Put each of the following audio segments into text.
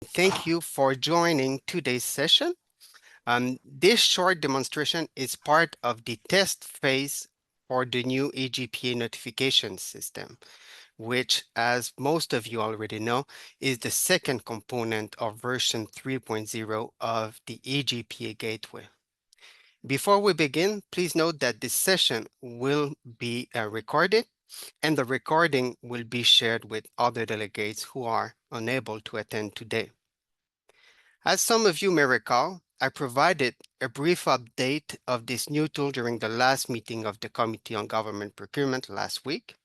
Thank you for joining today's session. This short demonstration is part of the test phase for the new eGPA notification system, which, as most of you already know, is the second component of version 3.0 of the eGPA gateway. Before we begin, please note that this session will be recorded, and the recording will be shared with other delegates who are unable to attend today. As some of you may recall, I provided a brief update of this new tool during the last meeting of the Committee on Government Procurement last week.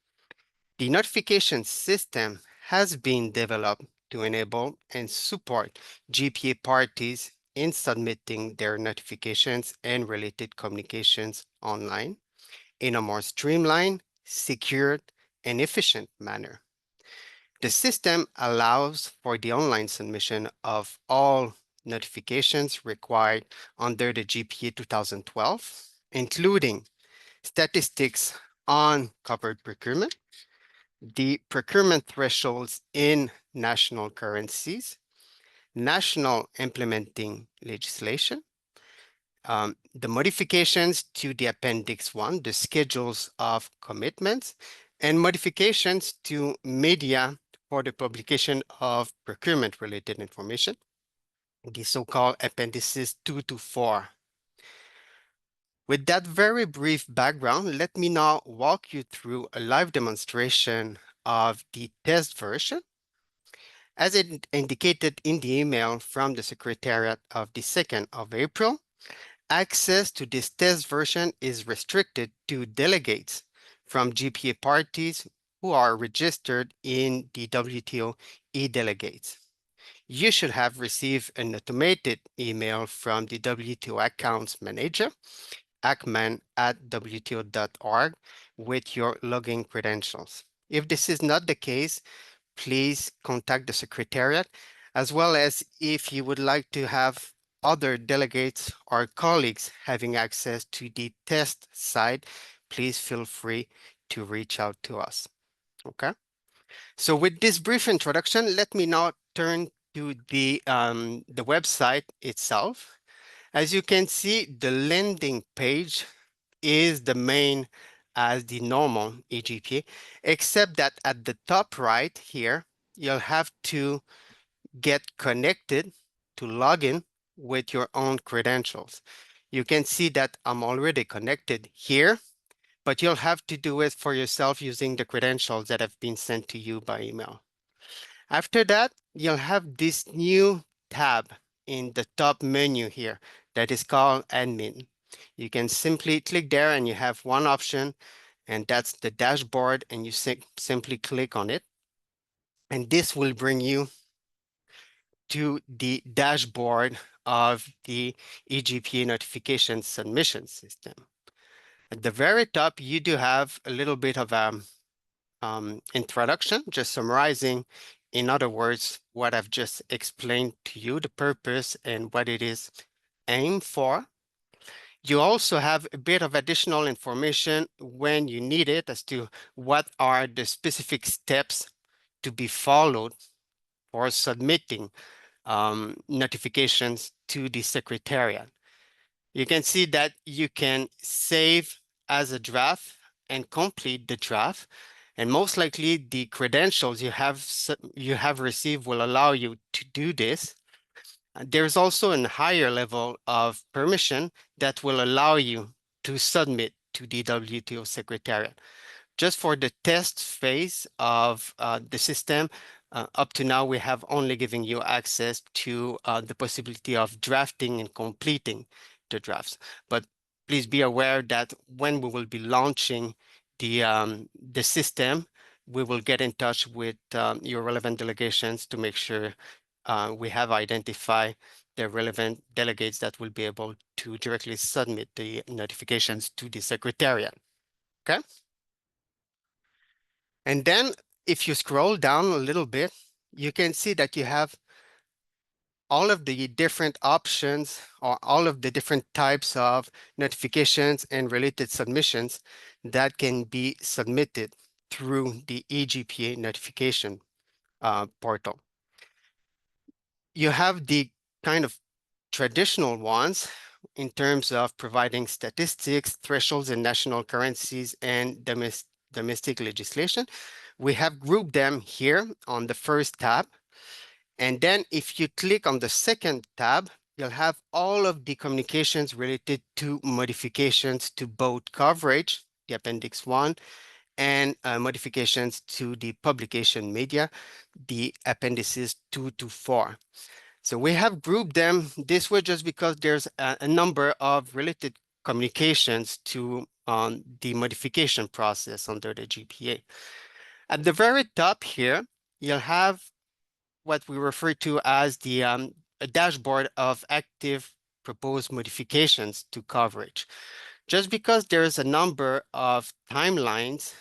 The notification system has been developed to enable and support GPA parties in submitting their notifications and related communications online in a more streamlined, secured, and efficient manner. The system allows for the online submission of all notifications required under the GPA 2012, including statistics on covered procurement, the procurement thresholds in national currencies, national implementing legislation, the modifications to the Appendix 1, the schedules of commitments, and modifications to media for the publication of procurement-related information, the so-called Appendices 2 to 4. With that very brief background, let me now walk you through a live demonstration of the test version. As it indicated in the email from the Secretariat of the 2nd of April, access to this test version is restricted to delegates from GPA parties who are registered in the WTO e-delegates. You should have received an automated email from the WTO Accounts Manager, acman@wto.org, with your login credentials. If this is not the case, please contact the Secretariat, as well as if you would like to have other delegates or colleagues having access to the test site, please feel free to reach out to us. Okay. So with this brief introduction, let me now turn to the website itself. As you can see, the landing page is the main as the normal eGPA, except that at the top right here, you'll have to get connected to log in with your own credentials. You can see that I'm already connected here, but you'll have to do it for yourself using the credentials that have been sent to you by email. After that, you'll have this new tab in the top menu here that is called Admin. You can simply click there and you have one option, and that's the dashboard, and you simply click on it. And this will bring you to the dashboard of the eGPA notification submission system. At the very top, you do have a little bit of introduction, just summarizing, in other words, what I've just explained to you, the purpose and what it is aimed for. You also have a bit of additional information when you need it as to what are the specific steps to be followed for submitting notifications to the Secretariat. You can see that you can save as a draft and complete the draft. And most likely the credentials you have received will allow you to do this. There's also a higher level of permission that will allow you to submit to the WTO Secretariat. Just for the test phase of the system, up to now, we have only given you access to the possibility of drafting and completing the drafts. But please be aware that when we will be launching the system, we will get in touch with your relevant delegations to make sure we have identified the relevant delegates that will be able to directly submit the notifications to the Secretariat. Okay. And then if you scroll down a little bit, you can see that you have all of the different options or all of the different types of notifications and related submissions that can be submitted through the eGPA notification portal. You have the kind of traditional ones in terms of providing statistics, thresholds in national currencies, and domestic legislation. We have grouped them here on the first tab. And then if you click on the second tab, you'll have all of the communications related to modifications to both coverage, the Appendix 1, and modifications to the publication media, the Appendices 2 to 4. So we have grouped them this way just because there's a number of related communications to the modification process under the GPA. At the very top here, you'll have what we refer to as the a dashboard of active proposed modifications to coverage. Just because there's a number of timelines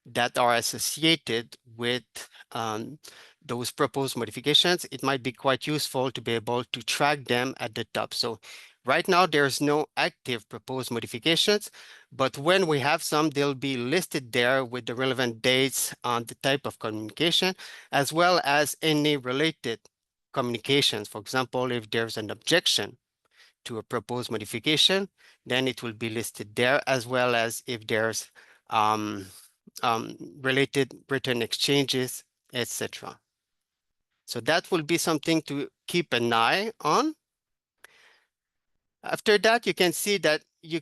that are associated with um, those proposed modifications, it might be quite useful to be able to track them at the top. So right now, there's no active proposed modifications, but when we have some, they'll be listed there with the relevant dates on the type of communication, as well as any related communications. For example, if there's an objection to a proposed modification, then it will be listed there, as well as if there's um, related written exchanges, etc. So that will be something to keep an eye on. After that, you can see that you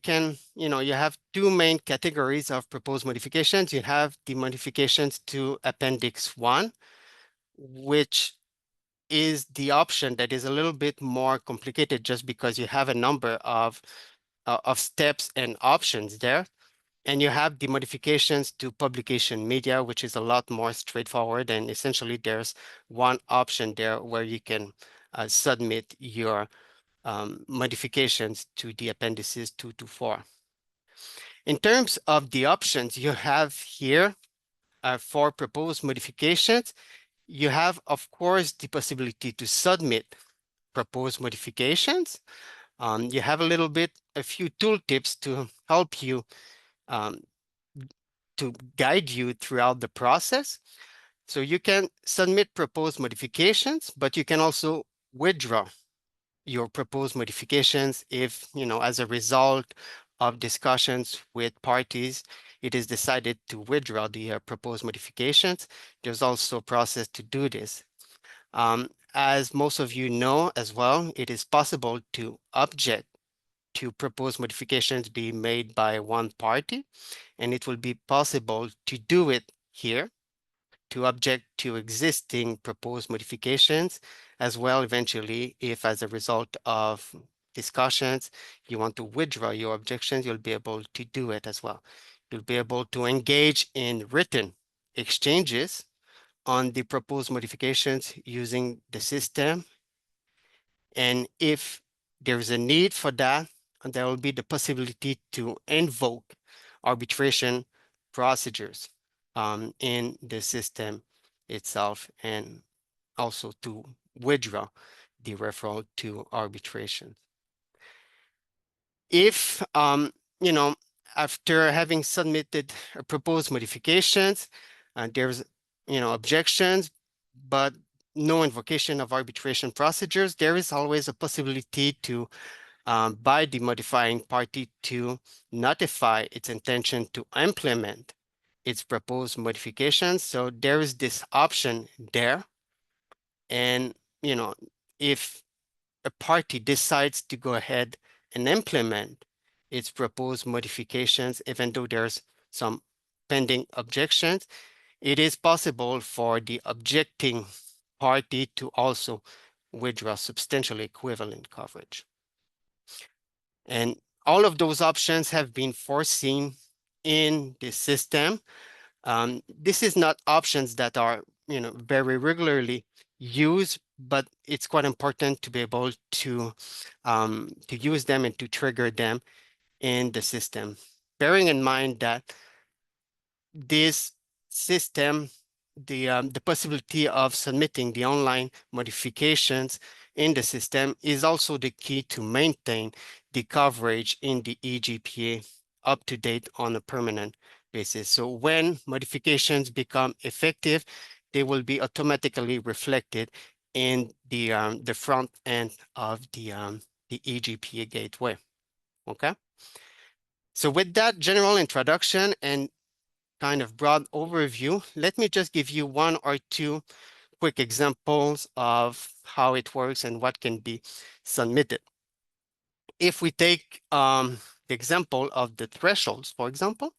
have two main categories of proposed modifications. You have the modifications to Appendix 1, which is the option that is a little bit more complicated just because you have a number of steps and options there. And you have the modifications to publication media, which is a lot more straightforward. And essentially, there's one option there where you can submit your modifications to the appendices 2 to 4. In terms of the options you have here for proposed modifications, you have, of course, the possibility to submit proposed modifications. You have a few tooltips to help you um, to guide you throughout the process. So you can submit proposed modifications, but you can also withdraw your proposed modifications if, as a result of discussions with parties, it is decided to withdraw the proposed modifications. There's also a process to do this. As most of you know as well, it is possible to object to proposed modifications being made by one party, and it will be possible to do it here, to object to existing proposed modifications as well eventually if as a result of discussions you want to withdraw your objections, you'll be able to do it as well. You'll be able to engage in written exchanges on the proposed modifications using the system. And if there's a need for that, there will be the possibility to invoke arbitration procedures in the system itself, and also to withdraw the referral to arbitration. If, after having submitted proposed modifications, there's, objections, but no invocation of arbitration procedures, there is always a possibility to, by the modifying party, to notify its intention to implement its proposed modifications. So there is this option there. And, if a party decides to go ahead and implement its proposed modifications, even though there's some pending objections, it is possible for the objecting party to also withdraw substantially equivalent coverage. And all of those options have been foreseen in the system. This is not options that are, very regularly used, but it's quite important to be able to use them and to trigger them in the system. Bearing in mind that this system, the possibility of submitting the online modifications in the system is also the key to maintain the coverage in the eGPA up to date on a permanent basis. So when modifications become effective, they will be automatically reflected in the front end of the eGPA gateway. Okay. So with that general introduction and kind of broad overview, let me just give you one or two quick examples of how it works and what can be submitted. If we take the example of the thresholds, for example,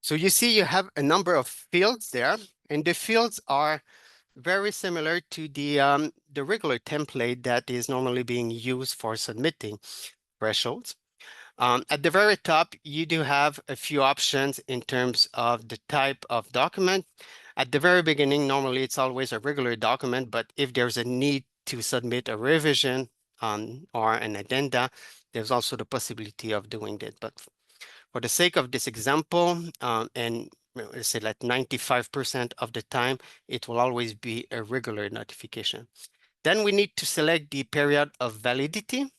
so you see you have a number of fields there, and the fields are very similar to the regular template that is normally being used for submitting thresholds. At the very top, you do have a few options in terms of the type of document. At the very beginning, normally it's always a regular document, but if there's a need to submit a revision or an addenda, there's also the possibility of doing that. But for the sake of this example, and let's say like 95% of the time, it will always be a regular notification. Then we need to select the period of validity.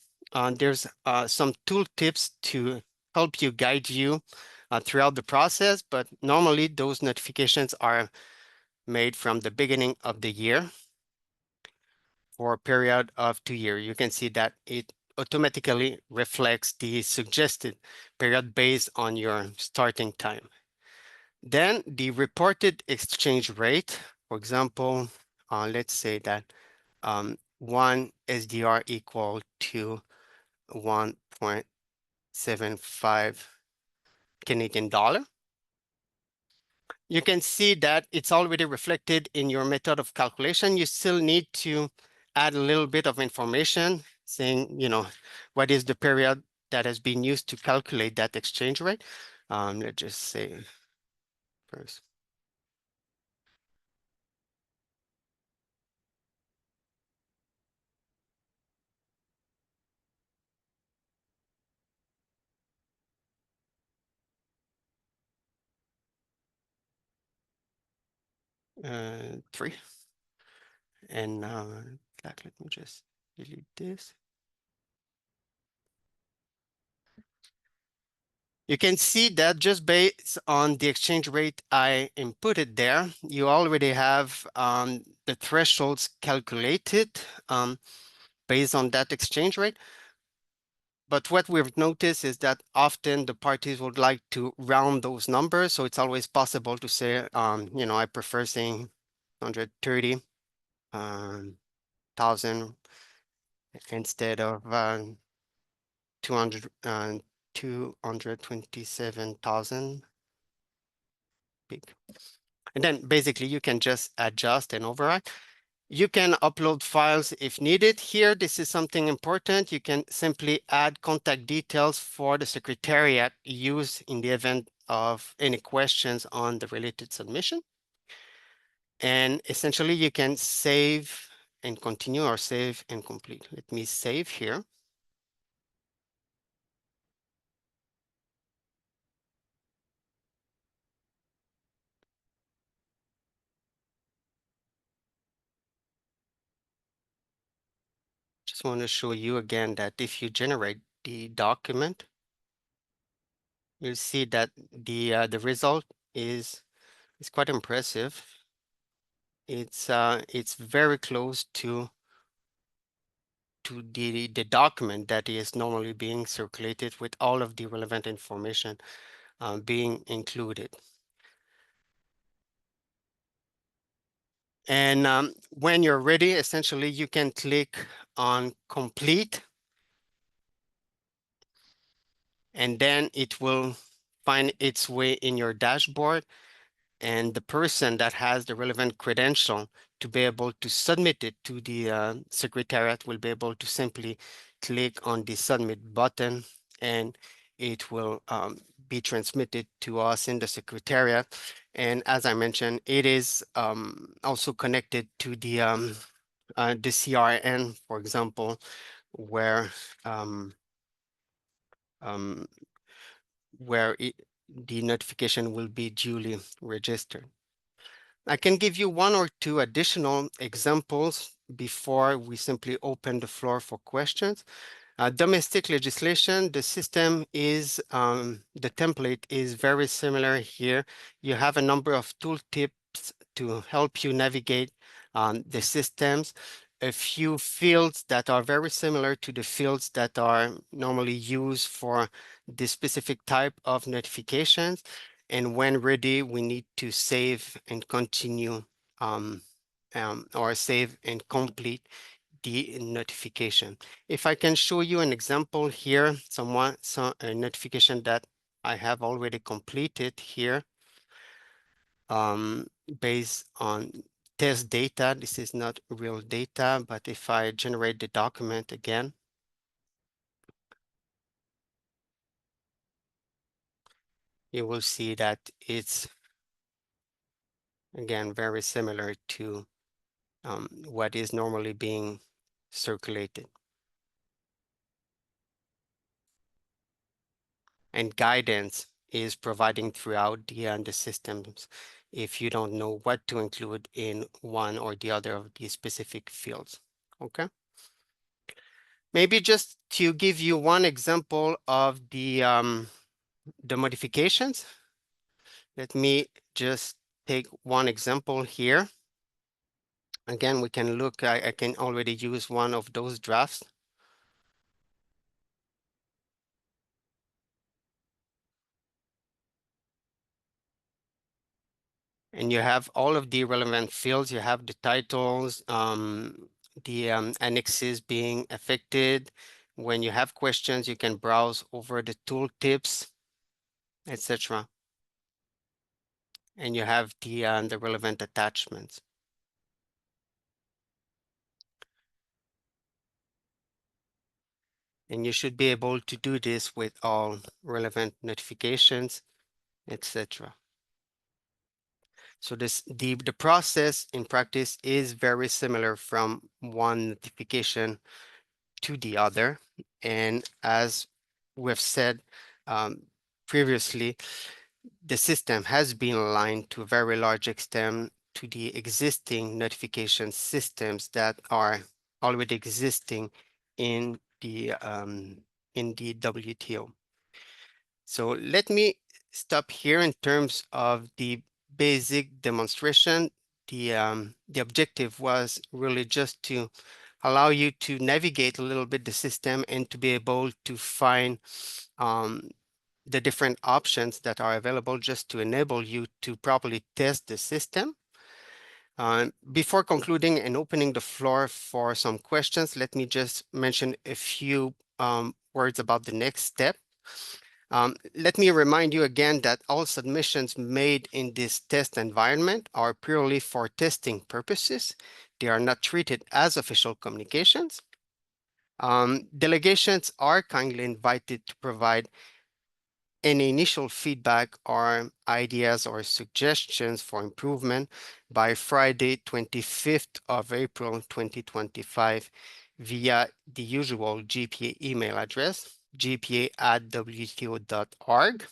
There's some tooltips to help you guide you throughout the process, but normally those notifications are made from the beginning of the year for a period of 2 years. You can see that it automatically reflects the suggested period based on your starting time. Then the reported exchange rate, for example, let's say that one SDR equal to 1.75 Canadian dollar. You can see that it's already reflected in your method of calculation. You still need to add a little bit of information saying, what is the period that has been used to calculate that exchange rate. Let's just say first. Three. And let me just delete this. You can see that just based on the exchange rate I inputted there, you already have the thresholds calculated based on that exchange rate. But what we've noticed is that often the parties would like to round those numbers. So it's always possible to say, I prefer saying 130,000 instead of 200, 227,000 big. And then basically you can just adjust and override. You can upload files if needed. Here, this is something important. You can simply add contact details for the secretariat used in the event of any questions on the related submission. And essentially you can save and continue or save and complete. Let me save here. Just want to show you again that if you generate the document, you'll see that the result is quite impressive. It's very close to the document that is normally being circulated with all of the relevant information being included. And when you're ready, essentially you can click on complete, and then it will find its way in your dashboard, and the person that has the relevant credential to be able to submit it to the secretariat will be able to simply click on the submit button, and it will be transmitted to us in the secretariat. And as I mentioned, it is also connected to the CRN, for example, where um, the notification will be duly registered. I can give you one or two additional examples before we simply open the floor for questions. Domestic legislation, the system is, the template is very similar here. You have a number of tooltips to help you navigate the systems, a few fields that are very similar to the fields that are normally used for the specific type of notifications. And when ready, we need to save and continue or save and complete the notification. If I can show you an example here, a notification that I have already completed here, um, based on test data. This is not real data, but if I generate the document again, you will see that it's again very similar to what is normally being circulated. And guidance is providing throughout the systems if you don't know what to include in one or the other of these specific fields. Okay. Maybe just to give you one example of the modifications, let me just take one example here. Again, we can look, I can already use one of those drafts. And you have all of the relevant fields. You have the titles, the annexes being affected. When you have questions, you can browse over the tooltips, etc. And you have the relevant attachments. And you should be able to do this with all relevant notifications, etc. So the process in practice is very similar from one notification to the other. And as we've said previously, the system has been aligned to a very large extent to the existing notification systems that are already existing in the WTO. So let me stop here in terms of the basic demonstration. The objective was really just to allow you to navigate a little bit the system and to be able to find um, the different options that are available just to enable you to properly test the system. Before concluding and opening the floor for some questions, let me just mention a few words about the next step. Let me remind you again that all submissions made in this test environment are purely for testing purposes. They are not treated as official communications. Delegations are kindly invited to provide any initial feedback or ideas or suggestions for improvement by Friday, 25th of April, 2025 via the usual GPA email address, gpa@wto.org.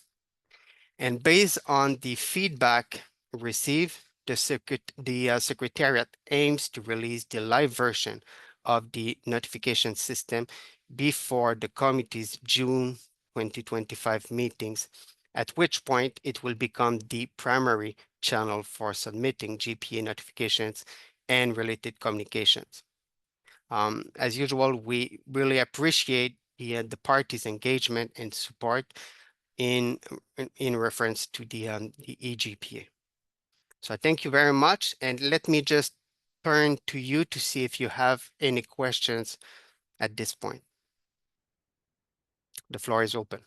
And based on the feedback received, the Secretariat aims to release the live version of the notification system before the committee's June 2025 meetings, at which point it will become the primary channel for submitting GPA notifications and related communications. As usual, we really appreciate the parties' engagement and support in reference to the eGPA. So I thank you very much, and let me just turn to you to see if you have any questions at this point. The floor is open.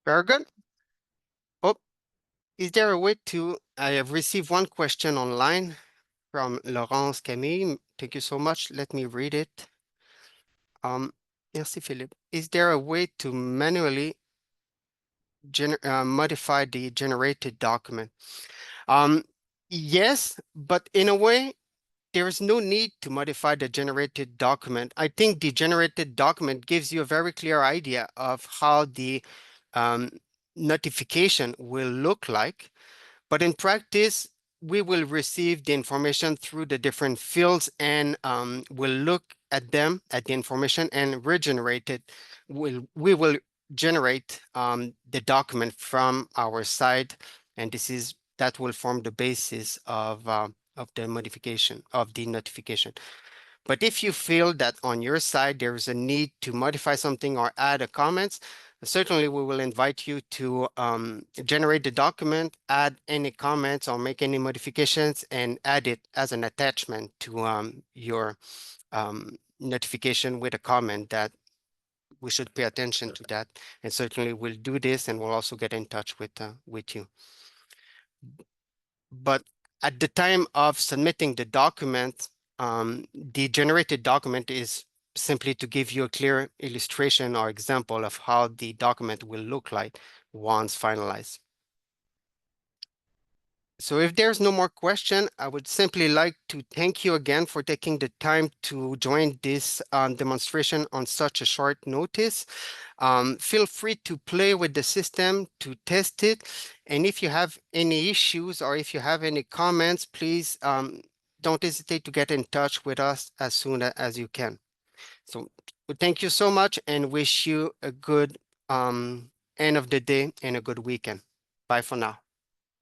Very good. Oh, is there a way to, I have received one question online from Laurence Camille. Thank you so much. Let me read it. Um, Merci, Philippe. Is there a way to manually modify the generated document? Um, yes, but in a way, there is no need to modify the generated document. I think the generated document gives you a very clear idea of how the um, notification will look like. But in practice, we will receive the information through the different fields and we'll look at them, at the information and regenerate it. We will generate the document from our side, and that will form the basis of the modification of the notification. But if you feel that on your side there is a need to modify something or add a comments, certainly we will invite you to generate the document, add any comments or make any modifications and add it as an attachment to your notification with a comment that we should pay attention to that. And certainly we'll do this and we'll also get in touch with you. But at the time of submitting the document, the generated document is simply to give you a clear illustration or example of how the document will look like once finalized. So if there's no more question, I would simply like to thank you again for taking the time to join this demonstration on such a short notice. Feel free to play with the system to test it. And if you have any issues or if you have any comments, please don't hesitate to get in touch with us as soon as you can. So thank you so much and wish you a good end of the day and a good weekend. Bye for now.